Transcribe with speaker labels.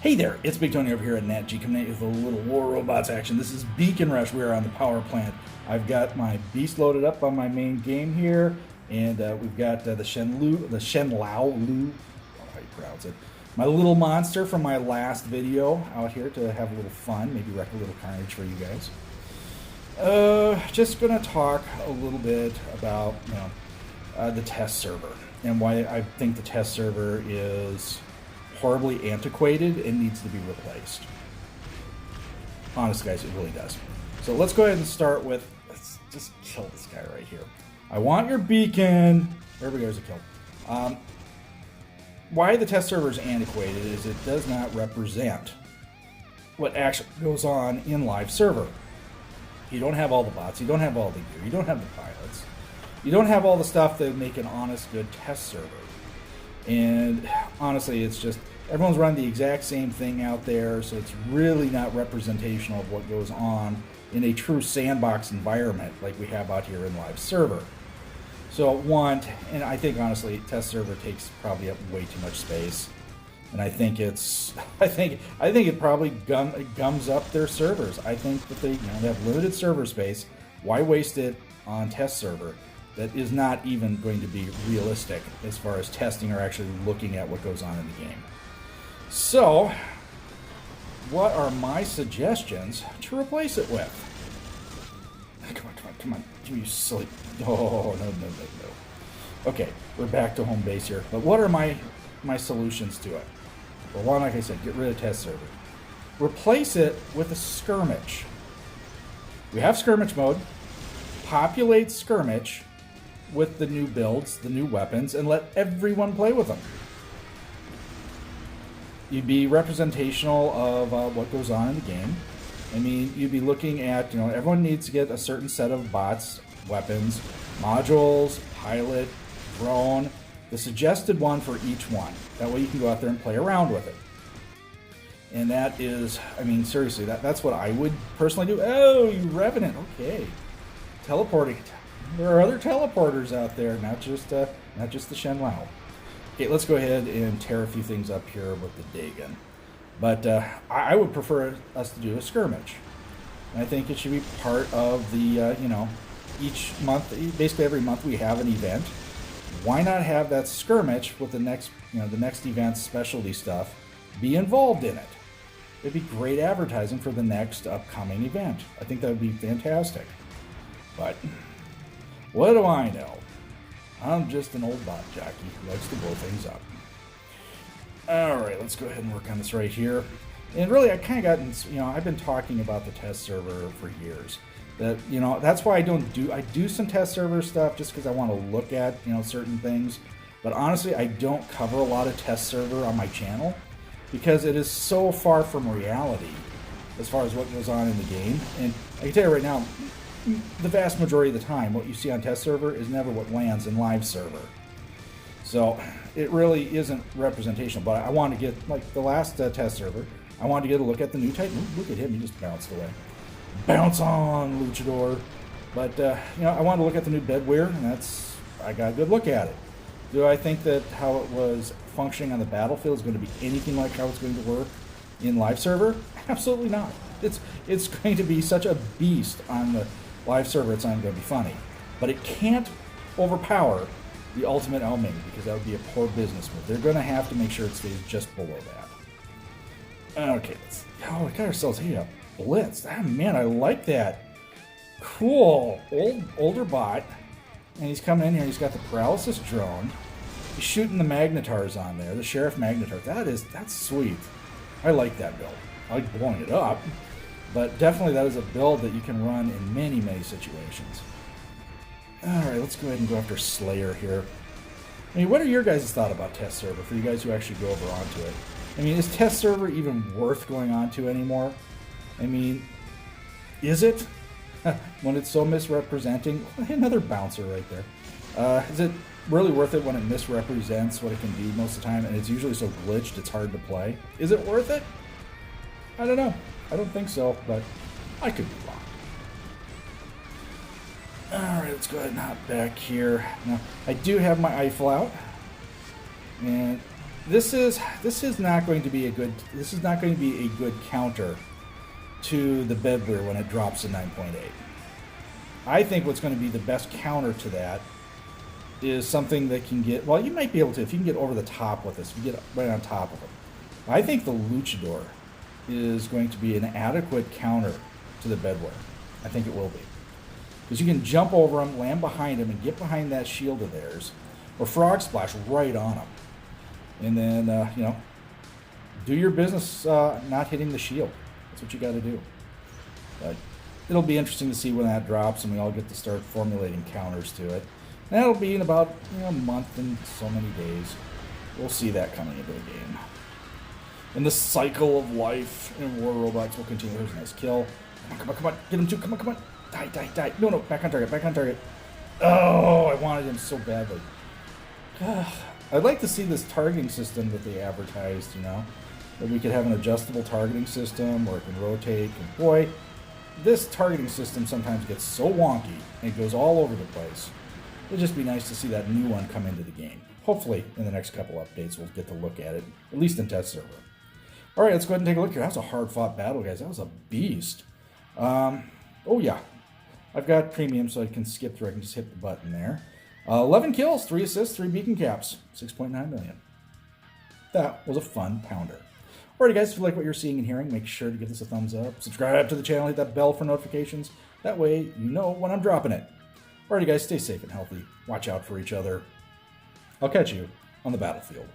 Speaker 1: Hey there, it's Big Tony over here at NatG coming at you with a little War Robots action. This is Beacon Rush. We are on the power plant. I've got my beast loaded up on my main game here, and we've got the Shenlao Lu, I don't know how you pronounce it. My little monster from my last video out here to have a little fun, maybe wreck a little carnage for you guys. Just gonna talk a little bit about the test server and why I think the test server is horribly antiquated and needs to be replaced. Honest, guys, it really does. So let's go ahead and start with, let's just kill this guy right here. I want your beacon. There we go, there's a kill. Why the test server is antiquated is it does not represent what actually goes on in live server. You don't have all the bots, you don't have all the gear, you don't have the pilots, you don't have all the stuff that make an honest, good test server. And honestly, it's just everyone's running the exact same thing out there, so it's really not representational of what goes on in a true sandbox environment like we have out here in live server. So one, and I think honestly, test server takes probably up way too much space, and I think it probably gums up their servers. I think that they have limited server space. Why waste it on test server that is not even going to be realistic as far as testing or actually looking at what goes on in the game? So, what are my suggestions to replace it with? Come on, you silly. Oh, no. Okay, we're back to home base here. But what are my solutions to it? Well, one, like I said, get rid of test server. Replace it with a skirmish. We have skirmish mode. Populate skirmish with the new builds, the new weapons, and let everyone play with them. You'd be representational of what goes on in the game. I mean, you'd be looking at, everyone needs to get a certain set of bots, weapons, modules, pilot, drone, the suggested one for each one. That way you can go out there and play around with it. And that is, I mean, seriously, that's what I would personally do. Oh, you Revenant, okay. Teleporting. There are other teleporters out there, not just the Shenlao. Okay, let's go ahead and tear a few things up here with the Dagon. But I would prefer us to do a skirmish. And I think it should be part of the, each month, basically every month we have an event. Why not have that skirmish with the next event's specialty stuff be involved in it? It'd be great advertising for the next upcoming event. I think that would be fantastic. But what do I know? I'm just an old bot jockey who likes to blow things up. Alright, let's go ahead and work on this right here. And really, I kind of gotten, I've been talking about the test server for years. That, that's why I do some test server stuff just because I want to look at, certain things. But honestly, I don't cover a lot of test server on my channel because it is so far from reality as far as what goes on in the game. And I can tell you right now, the vast majority of the time, what you see on test server is never what lands in live server. So it really isn't representational. But I want to get, like the last test server, I wanted to get a look at the new Titan. Ooh, look at him, he just bounced away. Bounce on, Luchador. But, I wanted to look at the new bedware, and I got a good look at it. Do I think that how it was functioning on the battlefield is going to be anything like how it's going to work in live server? Absolutely not. It's going to be such a beast on the live server, it's not going to be funny. But it can't overpower the ultimate Elming, because that would be a poor business move. They're going to have to make sure it stays just below that. Okay, we got ourselves a blitz. Ah, man, I like that. Cool. Older bot. And he's coming in here, he's got the paralysis drone. He's shooting the Magnetars on there, the Sheriff Magnetar. That's sweet. I like that build. I like blowing it up. But definitely that is a build that you can run in many, many situations. Alright, let's go ahead and go after Slayer here. I mean, what are your guys' thoughts about test server for you guys who actually go over onto it? I mean, is test server even worth going onto anymore? I mean, is it? When it's so misrepresenting? Another bouncer right there. Is it really worth it when it misrepresents what it can do most of the time and it's usually so glitched it's hard to play? Is it worth it? I don't know. I don't think so, but I could be wrong. Alright, let's go ahead and hop back here. Now, I do have my Eiffel out. And this is not going to be a good counter to the bedware when it drops to 9.8. I think what's going to be the best counter to that is something that can get, well, you might be able to, if you can get over the top with this, if you get right on top of it. I think the luchador is going to be an adequate counter to the bedware. I think it will be. Because you can jump over them, land behind them, and get behind that shield of theirs, or frog splash right on them. And then, do your business not hitting the shield. That's what you got to do. But it'll be interesting to see when that drops and we all get to start formulating counters to it. And that'll be in about a month and so many days. We'll see that coming into the game. And the cycle of life in War Robots will continue. There's a nice kill. Come on. Get him too. Come on. Die. No, back on target. Oh, I wanted him so badly. I'd like to see this targeting system that they advertised, that we could have an adjustable targeting system or it can rotate. And boy, this targeting system sometimes gets so wonky and it goes all over the place. It'd just be nice to see that new one come into the game. Hopefully, in the next couple updates, we'll get to look at it, at least in test server. All right, let's go ahead and take a look here. That was a hard-fought battle, guys. That was a beast. Oh, yeah. I've got premium, so I can skip through. I can just hit the button there. 11 kills, 3 assists, 3 beacon caps, 6.9 million. That was a fun pounder. Alrighty, guys, if you like what you're seeing and hearing, make sure to give this a thumbs up. Subscribe to the channel, hit that bell for notifications. That way, you know when I'm dropping it. Alrighty, guys, stay safe and healthy. Watch out for each other. I'll catch you on the battlefield.